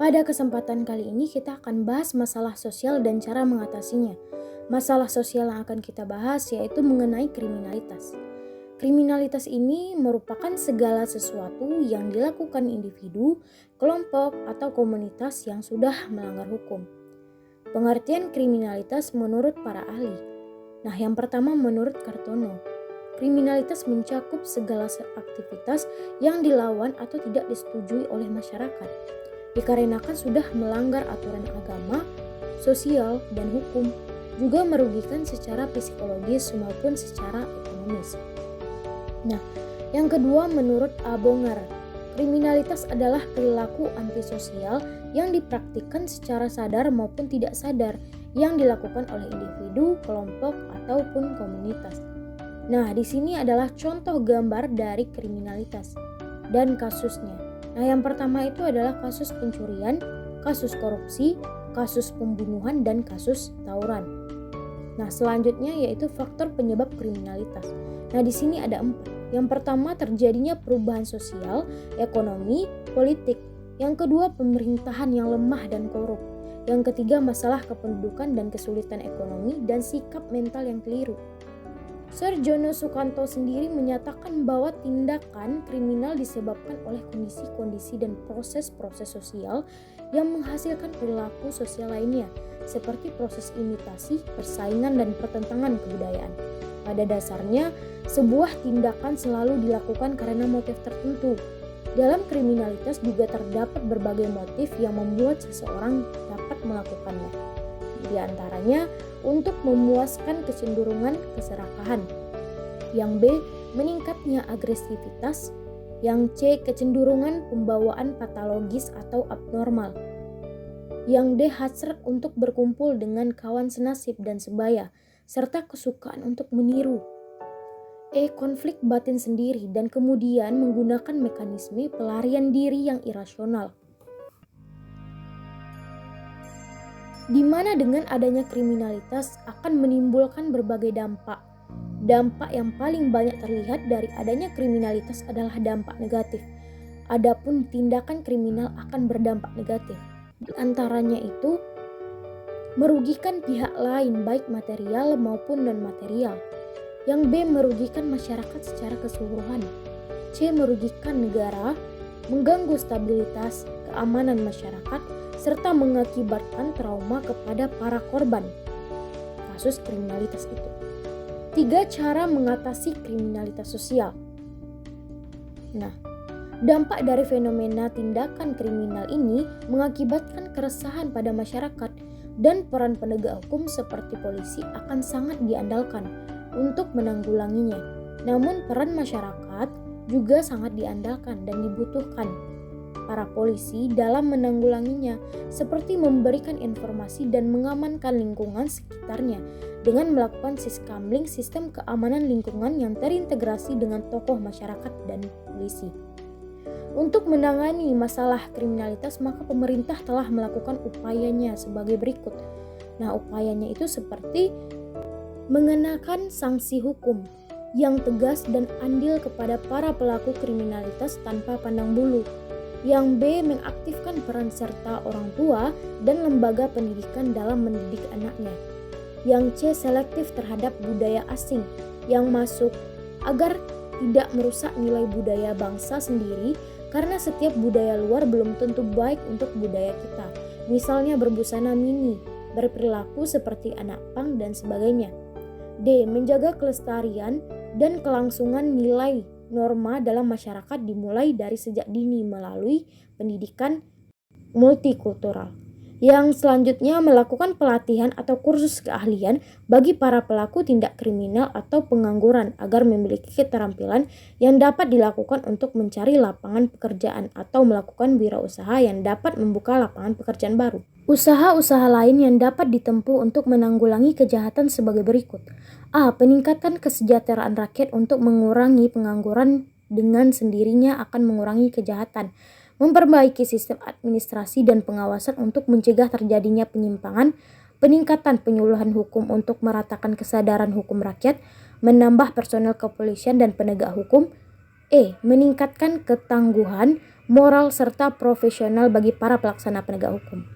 Pada kesempatan kali ini kita akan bahas masalah sosial dan cara mengatasinya. Masalah sosial yang akan kita bahas yaitu mengenai kriminalitas. Kriminalitas ini merupakan segala sesuatu yang dilakukan individu, kelompok, atau komunitas yang sudah melanggar hukum. Pengertian kriminalitas menurut para ahli. Nah, yang pertama menurut Kartono, kriminalitas mencakup segala aktivitas yang dilawan atau tidak disetujui oleh masyarakat, dikarenakan sudah melanggar aturan agama, sosial, dan hukum, juga merugikan secara psikologis maupun secara ekonomis. Nah, yang kedua menurut Abongar, kriminalitas adalah perilaku antisosial yang dipraktikkan secara sadar maupun tidak sadar yang dilakukan oleh individu, kelompok, ataupun komunitas. Nah, di sini adalah contoh gambar dari kriminalitas dan kasusnya. Nah, yang pertama itu adalah kasus pencurian, kasus korupsi, kasus pembunuhan, dan kasus tawuran. Nah, selanjutnya yaitu faktor penyebab kriminalitas. Nah, di sini ada 4. Yang pertama terjadinya perubahan sosial, ekonomi, politik. Yang kedua pemerintahan yang lemah dan korup. Yang ketiga masalah kependudukan dan kesulitan ekonomi dan sikap mental yang keliru. Sir Jono Sukanto sendiri menyatakan bahwa tindakan kriminal disebabkan oleh kondisi-kondisi dan proses-proses sosial yang menghasilkan perilaku sosial lainnya, seperti proses imitasi, persaingan, dan pertentangan kebudayaan. Pada dasarnya, sebuah tindakan selalu dilakukan karena motif tertentu. Dalam kriminalitas juga terdapat berbagai motif yang membuat seseorang dapat melakukannya. Di antaranya untuk memuaskan kecenderungan keserakahan. Yang B, meningkatnya agresivitas. Yang C, kecenderungan pembawaan patologis atau abnormal. Yang D, hasrat untuk berkumpul dengan kawan senasib dan sebaya, serta kesukaan untuk meniru. E, konflik batin sendiri dan kemudian menggunakan mekanisme pelarian diri yang irasional. Di mana dengan adanya kriminalitas akan menimbulkan berbagai dampak. Dampak yang paling banyak terlihat dari adanya kriminalitas adalah dampak negatif. Adapun tindakan kriminal akan berdampak negatif. Di antaranya itu merugikan pihak lain baik material maupun non-material. Yang B, merugikan masyarakat secara keseluruhan. C, merugikan negara, mengganggu stabilitas, keamanan masyarakat, serta mengakibatkan trauma kepada para korban kasus kriminalitas itu. 3. Cara mengatasi kriminalitas sosial. Nah, dampak dari fenomena tindakan kriminal ini mengakibatkan keresahan pada masyarakat dan peran penegak hukum seperti polisi akan sangat diandalkan untuk menanggulanginya. Namun peran masyarakat juga sangat diandalkan dan dibutuhkan para polisi dalam menanggulanginya, seperti memberikan informasi dan mengamankan lingkungan sekitarnya dengan melakukan siskamling, sistem keamanan lingkungan yang terintegrasi dengan tokoh masyarakat dan polisi. Untuk menangani masalah kriminalitas, maka pemerintah telah melakukan upayanya sebagai berikut. Nah, upayanya itu seperti mengenakan sanksi hukum yang tegas dan adil kepada para pelaku kriminalitas tanpa pandang bulu. Yang B, mengaktifkan peran serta orang tua dan lembaga pendidikan dalam mendidik anaknya. Yang C, selektif terhadap budaya asing yang masuk agar tidak merusak nilai budaya bangsa sendiri, karena setiap budaya luar belum tentu baik untuk budaya kita. Misalnya berbusana mini, berperilaku seperti anak pang dan sebagainya. D, menjaga kelestarian dan kelangsungan nilai norma dalam masyarakat dimulai dari sejak dini melalui pendidikan multikultural. Yang selanjutnya melakukan pelatihan atau kursus keahlian bagi para pelaku tindak kriminal atau pengangguran agar memiliki keterampilan yang dapat dilakukan untuk mencari lapangan pekerjaan atau melakukan wirausaha yang dapat membuka lapangan pekerjaan baru. Usaha-usaha lain yang dapat ditempuh untuk menanggulangi kejahatan sebagai berikut. A. Peningkatan kesejahteraan rakyat untuk mengurangi pengangguran dengan sendirinya akan mengurangi kejahatan. Memperbaiki sistem administrasi dan pengawasan untuk mencegah terjadinya penyimpangan, peningkatan penyuluhan hukum untuk meratakan kesadaran hukum rakyat, menambah personel kepolisian dan penegak hukum, Meningkatkan ketangguhan moral serta profesional bagi para pelaksana penegak hukum.